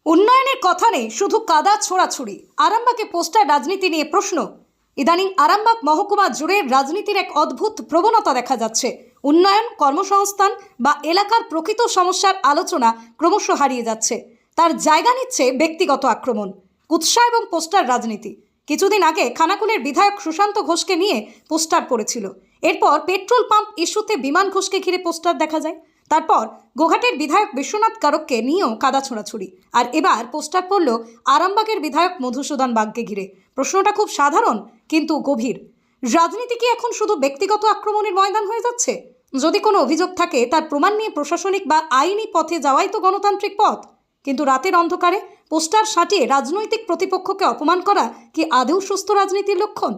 উন্নয়নের কথা নেই, শুধু কাদা ছোড়াছুড়ি। আরামবাগে পোস্টার রাজনীতি নিয়ে প্রশ্ন। ইদানিং আরামবাগ মহকুমা জুড়ে রাজনীতির এক অদ্ভুত প্রবণতা দেখা যাচ্ছে। উন্নয়ন, কর্মসংস্থান বা এলাকার প্রকৃত সমস্যার আলোচনা ক্রমশ হারিয়ে যাচ্ছে। তার জায়গা নিচ্ছে ব্যক্তিগত আক্রমণ, কুৎসা এবং পোস্টার রাজনীতি। কিছুদিন আগে খানাকুলের বিধায়ক সুশান্ত ঘোষকে নিয়ে পোস্টার পড়েছিল। এরপর পেট্রোল পাম্প ইস্যুতে বিমান ঘোষকে ঘিরে পোস্টার দেখা যায়। তারপর গোঘাটের বিধায়ক বিশ্বনাথ কারককে নিয়েও কাদা ছোড়াছুড়ি। আর এবার পোস্টার পড়ল আরামবাগের বিধায়ক মধুসূদন বাগকে ঘিরে। প্রশ্নটা খুব সাধারণ কিন্তু গভীর। রাজনীতি কি এখন শুধু ব্যক্তিগত আক্রমণের ময়দান হয়ে যাচ্ছে? যদি কোনো অভিযোগ থাকে তার প্রমাণ নিয়ে প্রশাসনিক বা আইনি পথে যাওয়াই তো গণতান্ত্রিক পথ। কিন্তু রাতের অন্ধকারে পোস্টার সাটিয়ে রাজনৈতিক প্রতিপক্ষকে অপমান করা কি আদৌ সুস্থ রাজনীতির লক্ষণ?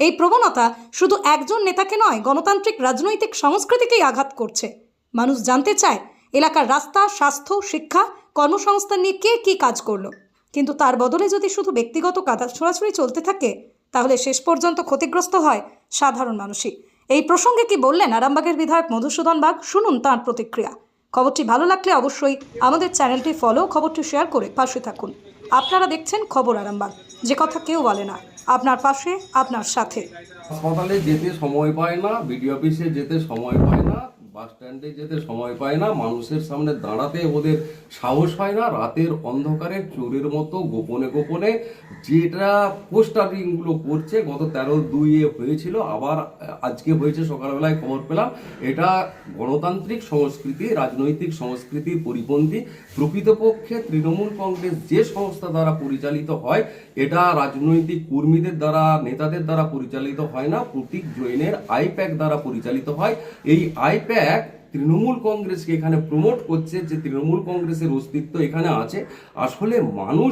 এই প্রবণতা শুধু একজন নেতাকে নয়, গণতান্ত্রিক রাজনৈতিক সংস্কৃতিকেই আঘাত করছে। মানুষ জানতে চায় এলাকার রাস্তা, স্বাস্থ্য, শিক্ষা, কর্মসংস্থান নিয়ে কে কী কাজ করলো। কিন্তু তার বদলে যদি শুধু ব্যক্তিগত কাদা ছোড়াছুড়ি চলতে থাকে, তাহলে শেষ পর্যন্ত ক্ষতিগ্রস্ত হয় সাধারণ মানুষই। এই প্রসঙ্গে কি বললেন আরামবাগের বিধায়ক মধুসূদন বাগ? শুনুন তাঁর প্রতিক্রিয়া। খবরটি ভালো লাগলে অবশ্যই আমাদের চ্যানেলটি ফলো, খবরটি শেয়ার করে পাশে থাকুন। আপনারা দেখছেন খবর আরামবাগ, যে কথা কেউ বলে না, আপনার পাশে, আপনার সাথে। হাসপাতালে যেতে সময় পায় না, বিডিও অফিসে যেতে সময় পায় না, বাস স্ট্যান্ডে যেতে সময় পায় না, মানুষের সামনে দাঁড়াতে ওদের সাহস হয় না। রাতের অন্ধকারে চোরের মতো গোপনে গোপনে যেটা পোস্টারিংগুলো করছে, গত 13/2 হয়েছিল, আবার আজকে হয়েছে সকালবেলায় খবর পেলাম। এটা গণতান্ত্রিক সংস্কৃতি, রাজনৈতিক সংস্কৃতির পরিপন্থী। প্রকৃতপক্ষে তৃণমূল কংগ্রেস যে সংস্থা দ্বারা পরিচালিত হয়, এটা রাজনৈতিক কর্মীদের দ্বারা, নেতাদের দ্বারা পরিচালিত হয় না, প্রতীক জৈনের আইপ্যাক দ্বারা পরিচালিত হয়। এই আইপ্যাক তৃণমূল কংগ্রেসকে এখানে প্রমোট করছে, যে তৃণমূল কংগ্রেসের অস্তিত্ব এখানে আছে। আসলে মানুষ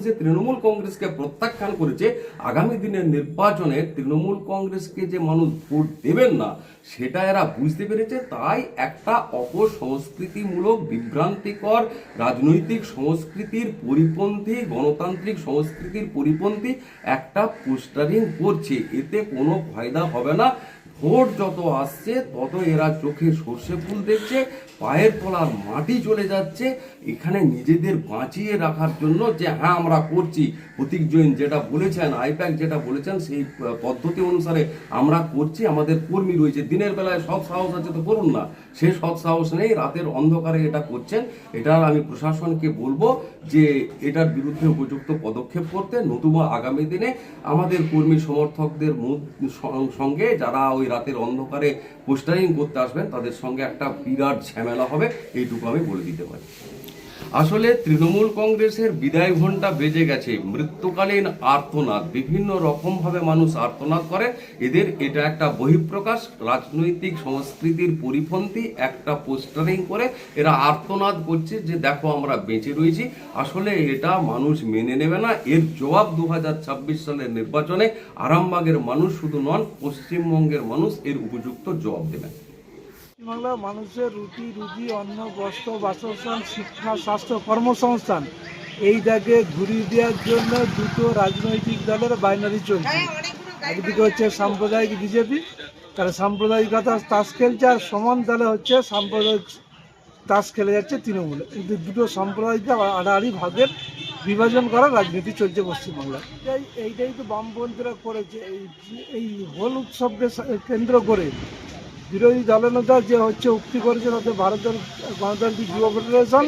যে তৃণমূল কংগ্রেসকে প্রত্যাখ্যান করেছে, আগামী দিনের নির্বাচনে তৃণমূল কংগ্রেসকে যে মানুষ ভোট দেবেন না, সেটা এরা বুঝতে পেরেছে। তাই একটা অপসংস্কৃতিমূলক, বিভ্রান্তিকর রাজনৈতিক সংস্কৃতির পরিপন্থী, গণতান্ত্রিক সংস্কৃতির পরিপন্থী একটা পোস্টারিং করছে। এতে কোনো ফায়দা হবে না। ভোট যত আসছে তত এরা চোখে সর্ষে ফুল দেখছে, পায়ের তলার মাটি চলে যাচ্ছে। এখানে নিজেদের বাঁচিয়ে রাখার জন্য যে হ্যাঁ আমরা করছি, প্রতীক জৈন যেটা বলেছেন, আইপ্যাক যেটা বলেছেন, সেই পদ্ধতি অনুসারে আমরা করছি, আমাদের কর্মী রয়েছে। দিনের বেলায় সৎ সাহস আছে তো করুন না, সে সৎ সাহস নেই, রাতের অন্ধকারে এটা করছেন। এটার আমি প্রশাসনকে বলবো যে এটার বিরুদ্ধে উপযুক্ত পদক্ষেপ করতে, নতুবা আগামী দিনে আমাদের কর্মী সমর্থকদের সঙ্গে যারা ওই রাতের অন্ধকারে পোস্টারিং করতে আসবেন, তাদের সঙ্গে একটা বিরাট ঝামেলা হবে, এইটুকু আমি বলে দিতে পারি। আসলে তৃণমূল কংগ্রেসের বিদায় ঘণ্টা বেজে গেছে। মৃত্যুকালীন আর্তনাদ, বিভিন্ন রকমভাবে মানুষ আর্তনাদ করে। এটা একটা বহিঃপ্রকাশ, রাজনৈতিক সংস্কৃতির পরিপন্থী একটা পোস্টারিং করে এরা আর্তনাদ করছে যে দেখো আমরা বেঁচে রয়েছি। আসলে এটা মানুষ মেনে নেবে না। এর জবাব 2026 সালের নির্বাচনে আরামবাগের মানুষ শুধু নন, পশ্চিমবঙ্গের মানুষ এর উপযুক্ত জবাব দেবেন। বাংলার মানুষের রুটি রুজি, অন্ন, বস্ত্র, বাসস্থান, শিক্ষা, স্বাস্থ্য, কর্মসংস্থান এই দাগে ঘুরিয়ে দেওয়ার জন্য দুটো রাজনৈতিক দলের বাইনারি চলছে। একদিকে হচ্ছে সাম্প্রদায়িক বিজেপি, তারা সাম্প্রদায়িকতা তাস খেলছে, আর সমান দলে হচ্ছে সাম্প্রদায়িক তাস খেলে যাচ্ছে তৃণমূল। কিন্তু দুটো সাম্প্রদায়িক আড়াআড়ি ভাগের বিভাজন করার রাজনীতি চলছে পশ্চিমবাংলায়। এইটাই তো বামপন্থীরা করেছে। এই হোল উৎসবকে কেন্দ্র করে বিরোধী দলনেতা যে হচ্ছে উক্তি করেছে, তাতে ভারতের গণতান্ত্রিক যুব ফেডারেশন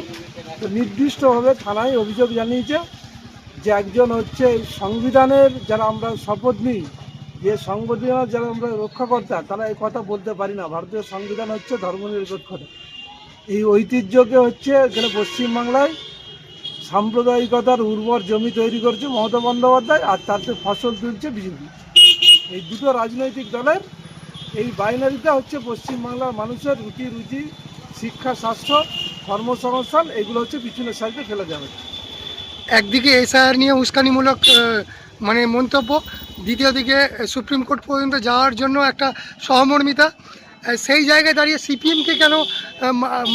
নির্দিষ্টভাবে থানায় অভিযোগ জানিয়েছে যে একজন হচ্ছে সংবিধানের যারা আমরা শপথ নিই, যে সংবিধানের যারা আমরা রক্ষাকর্তা, তারা এই কথা বলতে পারি না। ভারতীয় সংবিধান হচ্ছে ধর্মনিরপেক্ষতা। এই ঐতিহ্যকে হচ্ছে এখানে পশ্চিমবাংলায় সাম্প্রদায়িকতার উর্বর জমি তৈরি করছে মমতা বন্দ্যোপাধ্যায়, আর তাতে ফসল তুলছে বিজেপি। এই দুটো রাজনৈতিক দলের এই বাইনারিটা হচ্ছে পশ্চিমবাংলার মানুষের রুটি রুজি, শিক্ষা, স্বাস্থ্য, কর্মসংস্থান এগুলো হচ্ছে পিছনের সাইডে ফেলে যাবে। একদিকে এসআইআর নিয়ে উস্কানিমূলক মন্তব্য, দ্বিতীয় দিকে সুপ্রিম কোর্ট পর্যন্ত যাওয়ার জন্য একটা সহমর্মিতা। সেই জায়গায় দাঁড়িয়ে সিপিএমকে কেন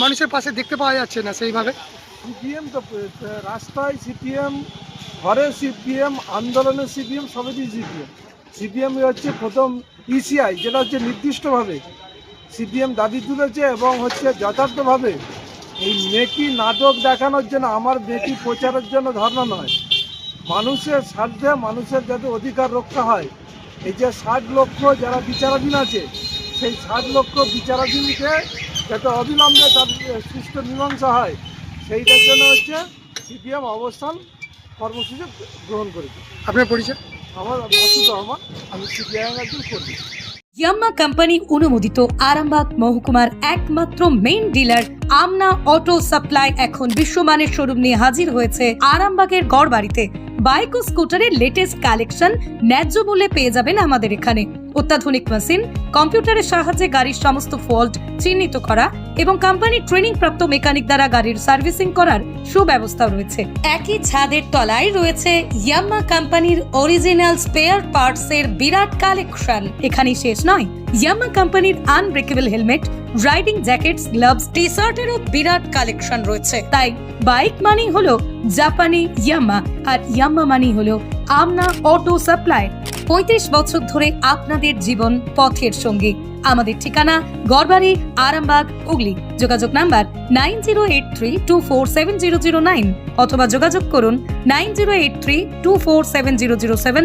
মানুষের পাশে দেখতে পাওয়া যাচ্ছে না সেইভাবে? সিপিএম তো রাস্তায় সিপিএম, ঘরে সিপিএম, আন্দোলনে সিপিএম, সবেতেই সিপিএম। সিপিএম হচ্ছে প্রথম ইসিআই, যেটা হচ্ছে নির্দিষ্টভাবে সিপিএম দাবি তুলেছে এবং হচ্ছে যথার্থভাবে এই মেকি নাটক দেখানোর জন্য, আমার মেকি প্রচারের জন্য ধর্ণা নয়, মানুষের স্বার্থে মানুষের যাতে অধিকার রক্ষা হয়। এই যে 60 লক্ষ যারা বিচারাধীন আছে, সেই 60 লক্ষ বিচারাধীনকে যাতে অবিলম্বে তার সুষ্ঠু মীমাংসা হয়, সেইটার জন্য হচ্ছে সিপিএম অবস্থান কর্মসূচি গ্রহণ করেছে। আপনার পরিচয়? আমার মাসুদ রহমান, আমি সিপিআইএম একজন কর্মী। ইয়াম্মা কোম্পানি অনুমোদিত আরামবাগ মহকুমার একমাত্র মেইন ডিলার আমনা অটো সাপ্লাই এখন বিশ্বমানের শোরুম নিয়ে হাজির হয়েছে আরামবাগের গড়বাড়িতে। বাইক ও স্কুটারের লেটেস্ট কালেকশন ন্যায্য মূল্যে পেয়ে যাবেন আমাদের এখানে। অত্যাধুনিক মেশিন, কম্পিউটারের সাহায্যে গাড়ির সমস্ত ফল্ট চিহ্নিত করা এবং কোম্পানির ট্রেনিং প্রাপ্ত মেকানিক দ্বারা গাড়ির সার্ভিসিং করার সুব্যবস্থা রয়েছে। একই ছাদের তলায় রয়েছে ইয়াম্মা কোম্পানির অরিজিনাল স্পেয়ার পার্টস এর বিরাট কালেকশন। এখানেই শেষ নয়, ইয়াম্মা কোম্পানির unbreakable helmet, riding jackets, gloves, টি শার্টেরও বিরাট কালেকশন রয়েছে। তাই বাইক মানেই হলো জাপানি ইয়াম্মা, আর ইয়াম্মা মানেই হলো আমনা অটো সাপ্লাই। 35 বছর ধরে আপনাদের জীবন পথের সঙ্গী। আমাদের ঠিকানা গড়বাড়ি, আরামবাগ, হুগলি। যোগাযোগ নাম্বার 9083247009 অথবা যোগাযোগ করুন 9083247007।